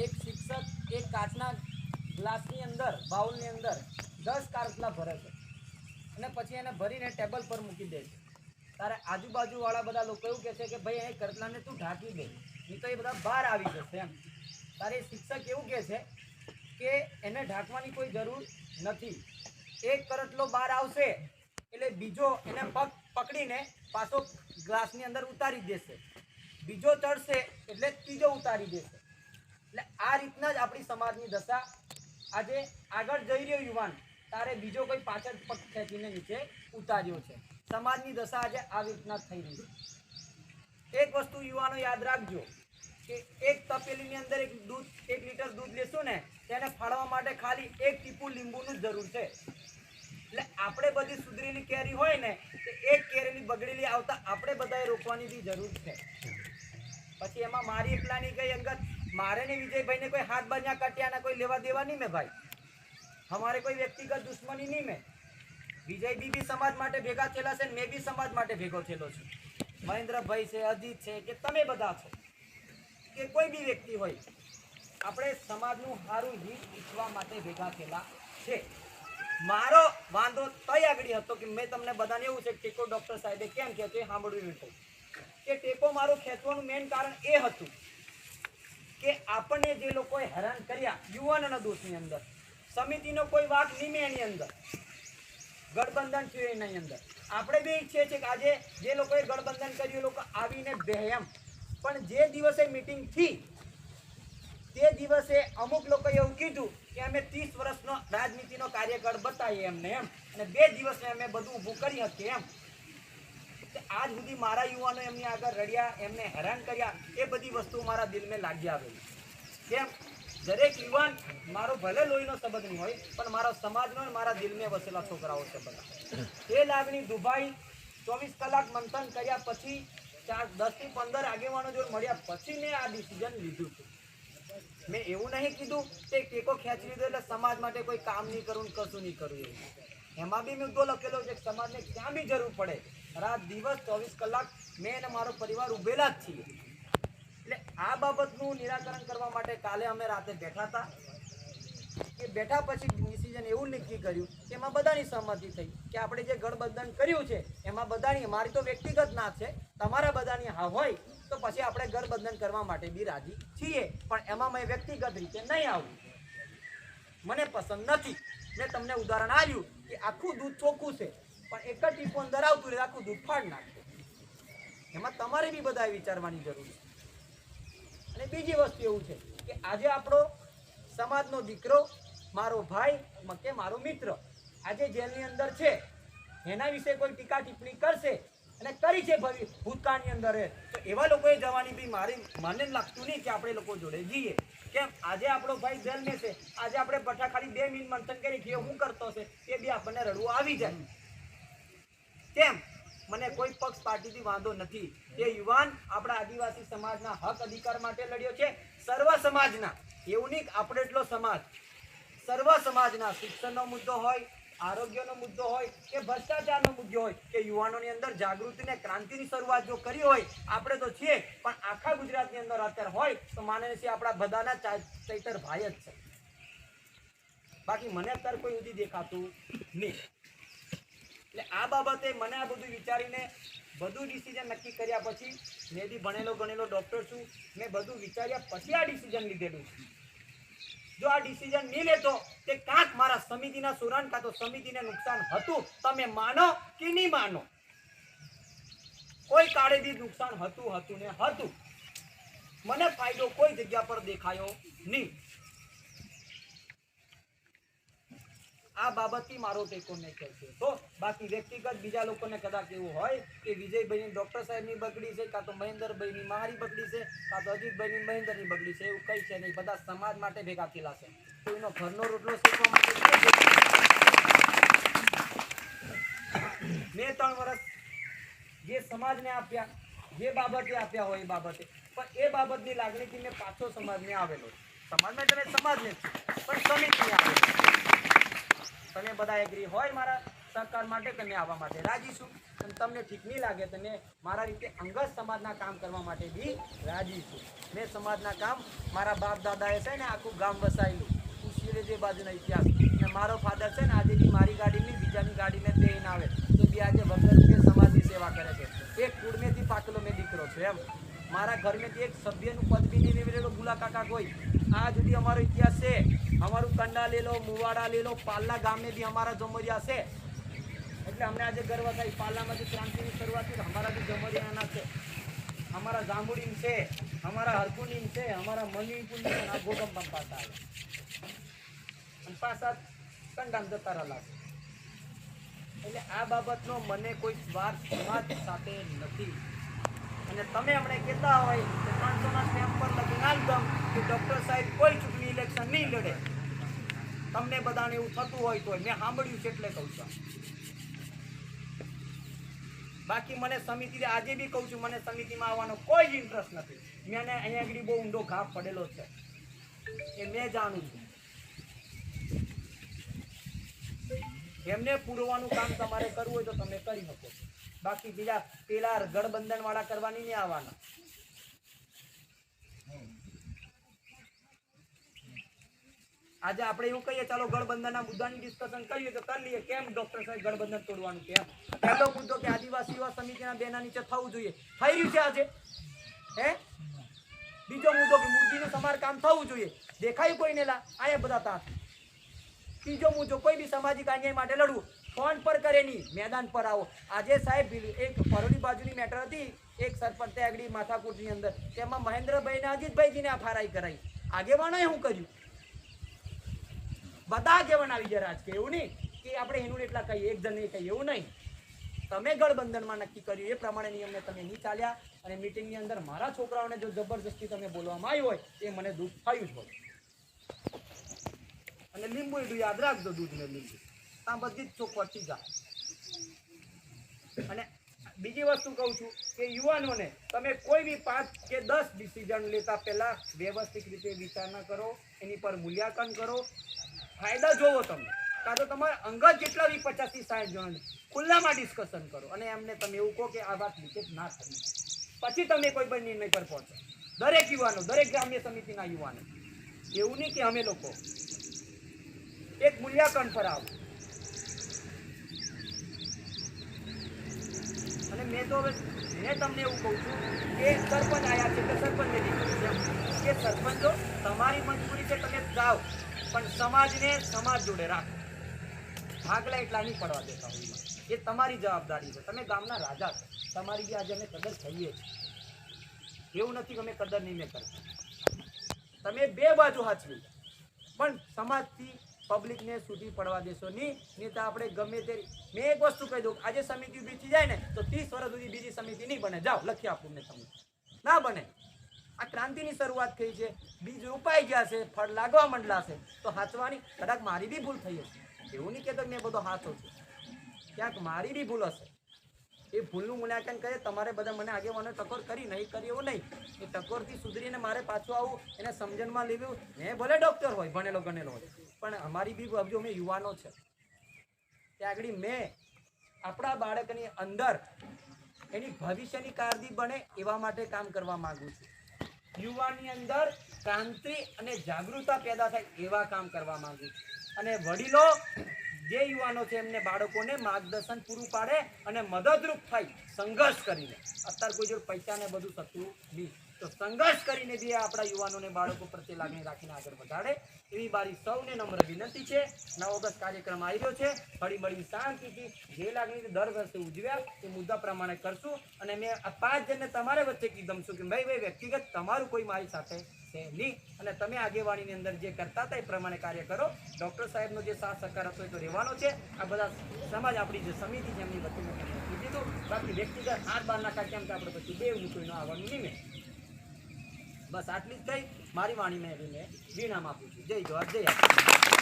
એક શિક્ષક એક કાચના ગ્લાસની અંદર બાઉલની અંદર 10 કારટલા ભરે છે અને પછી એને ભરીને ટેબલ પર મૂકી દે છે. તારે આજુબાજુવાળા બધા લોકો એવું કહે છે કે ભાઈ અહીં કરટલાને તું ઢાંકી દે, નહીં તો એ બધા બહાર આવી જશે એમ. તારે શિક્ષક એવું કહે છે કે એને ઢાંકવાની કોઈ જરૂર નથી. એક કરટલો બહાર આવશે એટલે બીજો એને પગ પકડીને પાછો ગ્લાસની અંદર ઉતારી દેશે, બીજો ચડશે એટલે ત્રીજો ઉતારી દેશે. એટલે આ રીતના જ આપણી સમાજની દશા. આજે આગળ જઈ રહ્યો યુવાન, તારે બીજો કોઈ પાછળ પગ ખેંચીને નીચે ઉતાર્યો છે. સમાજની દશા આજે આવી રીતના થઈ રહી છે. એક વસ્તુ યુવાનો યાદ રાખજો કે એક તપેલીની અંદર 1 લીટર દૂધ લેશું ને, તેને ફાળવા માટે ખાલી 1 ટીપું લીંબુનું જ જરૂર છે. એટલે આપણે બધી સુધરેલી કેરી હોય ને, તો એક કેરીની બગડેલી આવતા આપણે બધાએ રોકવાની બી જરૂર છે. પછી એમાં મારી એકલાની કઈ અંગત, મારે ને વિજયભાઈને કોઈ હાથ બાજ્યા કટ્યાના કોઈ લેવા દેવા નહીં મેં ભાઈ. हमारे कोई व्यक्तिगत दुश्मनी नहीं में. विजय बी समाज माटे भेगा थेला छे, मैं भी समाज माटे भेगो थेलो छुं. महेंद्र भाई छे, अजीत छे के तमे बधा छो के कोई भी व्यक्ति होय, આપણે સમાજનું સારું હિત ઈચ્છવા માટે ભેગા થયેલા છે. મારો વાંધો તય આગળ હતો કે મેં તમને બધાને એવું છે ટેકો ડોક્ટર સાહેબે કેમ કહેતો એ સાંભળ્યું નહોતું કે ટેકો મારો ખેંચવાનું મેઇન કારણ એ હતું કે આપણને જે લોકોએ હેરાન કર્યા યુવાનોના દોષની અંદર, સમિતિનો કોઈ વાક નહીં એની અંદર, ગઠબંધન થયું એની અંદર. આપણે બી ઈચ્છીએ છીએ કે આજે જે લોકોએ ગઠબંધન કર્યું એ લોકો આવીને બે એમ, પણ જે દિવસે મીટિંગ થઈ તે દિવસે અમુક લોકોએ એવું કીધું કે અમે 30 વર્ષનો રાજનીતિનો કાર્યકાળ બતાવીએ એમને એમ, અને 2 દિવસને અમે બધું ઊભું કરી શકીએ એમ. આજ સુધી મારા યુવાનો એમની આગળ રડ્યા, એમને હેરાન કર્યા, એ બધી વસ્તુ મારા દિલમાં લાગી આવેલી. કેમ? દરેક યુવાન મારો ભલે લોહીનો સંબંધ નહીં હોય, પણ મારો સમાજનો મારા દિલમાં વસેલા છોકરાઓ છે બધા. એ લાગણી દુભાઈ 24 કલાક મંથન કર્યા પછી 10 થી 15 આગેવાનો જોડે મળ્યા પછી મેં આ ડિસિઝન લીધું છે. મેં એવું નહીં કીધું કે ટેકો ખેંચી લીધો એટલે સમાજ માટે કોઈ કામ નહીં કરું, કશું નહીં કરું. એવું એમાં બી મુદ્દો લખેલો છે કે સમાજને ક્યાં બી જરૂર પડે, રાત દિવસ 24 કલાક મેં અને મારો પરિવાર ઉભેલા જ છીએ. એટલે આ બાબતનું નિરાકરણ કરવા માટે કાલે અમે રાતે બેઠા હતા. એ બેઠા પછી ડિસિઝન એવું નક્કી કર્યું કે એમાં બધાની સહમતિ થઈ કે આપણે જે ગઠબંધન કર્યું છે એમાં બધાની, મારી તો વ્યક્તિગત ના છે, તમારા બધાની હા હોય તો પછી આપણે ગઠબંધન કરવા માટે બી રાજી છીએ, પણ એમાં મેં વ્યક્તિગત રીતે નહીં આવું, મને પસંદ નથી. મેં તમને ઉદાહરણ આપ્યું કે આખું દૂધ ચોખ્ખું છે પણ એક જ ટીપું અંદર આવતું રહે આખું દૂધ ફાડ નાખે. એમાં તમારે બી બધાએ વિચારવાની જરૂર છે. અને બીજી વસ્તુ એવું છે કે આજે આપણો સમાજનો દીકરો, મારો ભાઈ કે મારો મિત્ર આજે જેલની અંદર છે, એના વિશે કોઈ ટીકા ટિપ્પણી કરશે અને કરી છે ભૂતકાળની અંદર, તો એવા લોકોએ જવાની બી મને લાગતું નહીં કે આપણે લોકો જોડે જઈએ. કેમ? આજે આપણો ભાઈ જેલમાં છે, આજે આપણે બઠા ખાલી 2 મિનિટ મંથન કરી કે હું કરતો છે એ બી આપણને રડવું આવી જાય. કેમ? મને કોઈ પક્ષ પાર્ટીથી વાંધો નથી. એ યુવાન આપણા આદિવાસી સમાજના હક અધિકાર માટે લડ્યો છે, સર્વ સમાજના. એવું નહીં આપણે એટલો સમાજ, સર્વ સમાજના. શિક્ષણનો મુદ્દો હોય, આરોગ્યનો મુદ્દો હોય કે ભ્રષ્ટાચારનો મુદ્દો હોય કે યુવાનોની અંદર જાગૃતિને ક્રાંતિની શરૂઆત જો કરી હોય, આપણે તો છીએ, પણ આખા ગુજરાતની અંદર અત્યારે હોય તો માને છે આપણા બધાના ચૈતર ભાઈ જ છે. બાકી મને અત્યારે કોઈ સુધી દેખાતું નહીં. એટલે આ બાબતે મને આ બધું વિચારીને બધું ડિસિઝન નક્કી કર્યા પછી, મેં બી ભણેલો ગણેલો ડૉક્ટર છું, મેં બધું વિચાર્યા પછી આ ડિસિઝન લીધેલું છે. જો આ ડિસિઝન નહીં લેતો તે કાંક મારા સમિતિના સુરાન કાં તો સમિતિને નુકસાન હતું, તમે માનો કે નહીં માનો, કોઈ કાળે બી નુકસાન હતું ને હતું. મને ફાયદો કોઈ જગ્યા પર દેખાયો નહીં. આ બાબતથી મારો ટેકો નહીં કરશે. તો બાકી વ્યક્તિગત બીજા લોકોને કદાચ એવું હોય કે વિજયભાઈની ડૉક્ટર સાહેબની બગડી છે, કાં તો મહેન્દ્રભાઈની મારી બગડી છે, કાં તો અજીતભાઈની મહેન્દ્રની બગડી છે, એવું કંઈ છે નહીં. બધા સમાજ માટે ભેગા થયેલા છે. કોઈનો ઘરનો રોટલો શીખવા માટે મેં 3 વર્ષ જે સમાજને આપ્યા, જે બાબતે આપ્યા હોય એ બાબતે, પણ એ બાબતની લાગણીથી મેં પાછો સમાજને આવેલો. સમાજમાં તમે સમાજને પણ સમિતિને આવેલો. તમે બધા એગ્રી હોય મારા સહકાર માટે તમે આવવા માટે રાજી છું. અને તમને ઠીક નહીં લાગે તમે મારા રીતે અંગત સમાજના કામ કરવા માટે બી રાજી છું. મેં સમાજના કામ મારા બાપ દાદાએ છે ને આખું ગામ વસાયેલું ઉશીરે જે બાજુના ઇતિહાસ. અને મારો ફાધર છે ને આજે બી મારી ગાડીની બીજાની ગાડીને લઈને આવે તો બી આજે વગર કે સમાજની સેવા કરે છે. એક કુળમેથી પાકેલો મેં દીકરો છું એમ. મારા ઘરમેથી એક સભ્યનું પદ બી નહીં લેવેલો ભૂલા કાકા કોઈ. આ સુધી અમારો ઇતિહાસ છે. અમારું કંડા લે લો, મુવાડા લે લો, પાલ્લા ગામે બી અમારા જમરિયા છે. એટલે અમને આજે ગર્વ થાય. પાલ્લામાંથી ક્રાંતિની શરૂઆત થઈ, અમારા બી જમરિયાના છે, અમારા જાંબુડીમ છે, અમારા હરકુંડીમ છે, અમારા મણિપુરની આ ગોગમ પણ પાછા આવે અને પાછા કંડામ જતા રહેલા છે. એટલે આ બાબતનો મને કોઈ સ્વાર્થ સમાજ સાથે નથી. અને તમે હમણાં કહેતા હોય કે 300ના સ્ટેમ્પ પર લખીને આલદમ કે ડૉક્ટર સાહેબ કોઈ ચૂંટણી ઇલેક્શન નહીં લડે. તમને બધાને એવું થતું હોય તો મેં સાંભળ્યું છે એટલે કહું છું. બાકી મને સમિતિ આજે બી કહું છું, મને સમિતિમાં આવવાનો કોઈ જ ઇન્ટરેસ્ટ નથી. મેં અહીંયા આગળ બહુ ઊંડો ઘા પડેલો છે એ મેં જાણું છું. એમને પૂરવાનું કામ તમારે કરવું હોય તો તમે કરી શકો. બાકી બીજા પેલા ગઠબંધન વાળા કરવાની નહીં આવવાના. આજે આપણે એવું કહીએ ચાલો ગઠબંધનના મુદ્દાની ડિસ્કશન કરીએ તો કરી લઈએ. કેમ ડોક્ટર સાહેબ ગઠબંધન તોડવાનું કેમ? પહેલો મુદ્દો કે આદિવાસી યુવા સમિતિના બેના નીચે થવું જોઈએ, થઈ રહ્યું છે આજે. હે બીજો મુદ્દો કે મૂર્તિનું સમારકામ થવું જોઈએ, દેખાયું કોઈને લા આયા બધા તા. ત્રીજો મુદ્દો કોઈ બી સામાજિક અન્યાય માટે લડવું, ફોન પર કરે નહીં, મેદાન પર આવો. આજે સાહેબ એક પરોડી બાજુની મેટર હતી, એક સરપંચ આગળ માથાકૂટની અંદર તેમાં મહેન્દ્રભાઈ ને અજીતભાઈજીને આ ફારાઈ કરાઈ. આગેવાનોએ શું કર્યું? બધા આગેવાન આવી જાય રાજકીય. એવું નહીં કે આપણે એનું એટલા કહીએ, એક જણ કહીએ, એવું નહીં. તમે ગઠબંધનમાં નક્કી કર્યું એ પ્રમાણે નિયમને તમે નહીં ચાલ્યા. અને મિટિંગની અંદર મારા છોકરાઓને જો જબરજસ્તી તમે બોલવામાં આવ્યું હોય એ મને દુઃખ થયું જ હોય. અને લીંબુ એટલું યાદ રાખજો, દૂધ ને લીંબુ આ બધી જ ચોખવટથી જાય. અને બીજી વસ્તુ કહું છું કે યુવાનોને તમે કોઈ બી 5 કે 10 ડિસિઝન લેતા પહેલા વ્યવસ્થિત રીતે વિચારણા કરો, એની પર મૂલ્યાંકન કરો, ફાયદા જોવો. તમે કાં તો તમારા અંગત જેટલા બી 50 થી 60 જણ ખુલ્લામાં ડિસ્કશન કરો અને એમને તમે એવું કહો કે આ વાત લીકેજ ના થવી, પછી તમે કોઈ પણ નિર્ણય પર પહોંચો. દરેક યુવાનો, દરેક ગ્રામ્ય સમિતિના યુવાનો, એવું નહીં કે અમે લોકો એક મૂલ્યાંકન પર આવો. અને મેં તો હવે મેં તમને એવું કહું છું કે સરપંચ આવ્યા છે કે સરપંચને કે સરપંચો તમારી મજબૂરી છે, તમે જાઓ પણ સમાજને સમાજ જોડે રાખો. ભાગલા એટલા નહીં પડવા દેતા હોય, એ તમારી જવાબદારી છે. તમે ગામના રાજા છો, તમારી બી આજે અમે કદર કરીએ છીએ. એવું નથી કે અમે કદર નહીં મેં કરતા. તમે બે બાજુ હાચવી, પણ સમાજથી પબ્લિકને છૂટી પડવા દેશો નહીં તો આપણે ગમે તે. મેં એક વસ્તુ કહી દઉં, આજે સમિતિ ઊભી થઈ જાય ને તો 30 વર્ષ સુધી બીજી સમિતિ નહીં બને. જાઓ લખી આપું ને તમને, ના બને. આ ક્રાંતિની શરૂઆત થઈ છે, બીજ ઉપાઈ ગયા છે, ફળ લાગવા માંડલા છે, તો હાચવાની. કદાચ મારી બી ભૂલ થઈ હશે, એવું નહીં કહેતો મેં બધો હાચો છું, ક્યાંક મારી બી ભૂલ હશે. એ ભૂલનું મૂલ્યાંકન કરે. તમારે બધા મને આગેવાનો ટકોર કરી નહીં કરી એવું નહીં. એ ટકોરથી સુધરીને મારે પાછું આવું, એને સમજણમાં લેવું. મેં ભલે ડૉક્ટર હોય, ભણેલો ગણેલો હોય, પણ અમારી બી હજુ અમે યુવાનો છે. ત્યાં આગળ મેં આપણા બાળકની અંદર એની ભવિષ્યની કારકિર્દી બને એવા માટે કામ કરવા માંગુ છું. યુવાની અંદર ક્રાંતિ અને જાગૃતતા પેદા થાય એવા કામ કરવા માંગુ છું. અને વડીલો જે યુવાનો છે એમને બાળકોને માર્ગદર્શન પૂરું પાડે અને મદદરૂપ થાય સંઘર્ષ કરીને. અત્યારે કોઈ જોડે પૈસા ને બધું થતું નહીં, તો સંઘર્ષ કરીને બી આપણા યુવાનોને બાળકો પ્રત્યે લાગણી રાખીને આગળ વધારે એવી મારી સૌને નમ્ર વિનંતી છે. 9 ઓગસ્ટ કાર્યક્રમ આવી રહ્યો છે, હળી મળીને શાંતિથી જે લાગણીથી દર વર્ષે ઉજવ્યા એ મુદ્દા પ્રમાણે કરશું. અને મેં આ 5 જણને તમારે વચ્ચે કીધું છું કે ભાઈ વ્યક્તિગત તમારું કોઈ મારી સાથે છે નહીં, અને તમે આગેવાણીની અંદર જે કરતા હતા એ પ્રમાણે કાર્ય કરો. ડૉક્ટર સાહેબનો જે સાથ સહકાર હતો એ તો રહેવાનો છે. આ બધા સમાજ આપણી જે સમિતિ છે એમની વચ્ચે મૂકી દીધું. બાકી વ્યક્તિગત 8-12 કેમ કે આપણે પછી બે મૂકીને આવવાનું નહીં. મેં બસ આટલી જ કહી મારી વાણીને વિરામ આપું છું. જય જવાહર, જય આદિવાસી.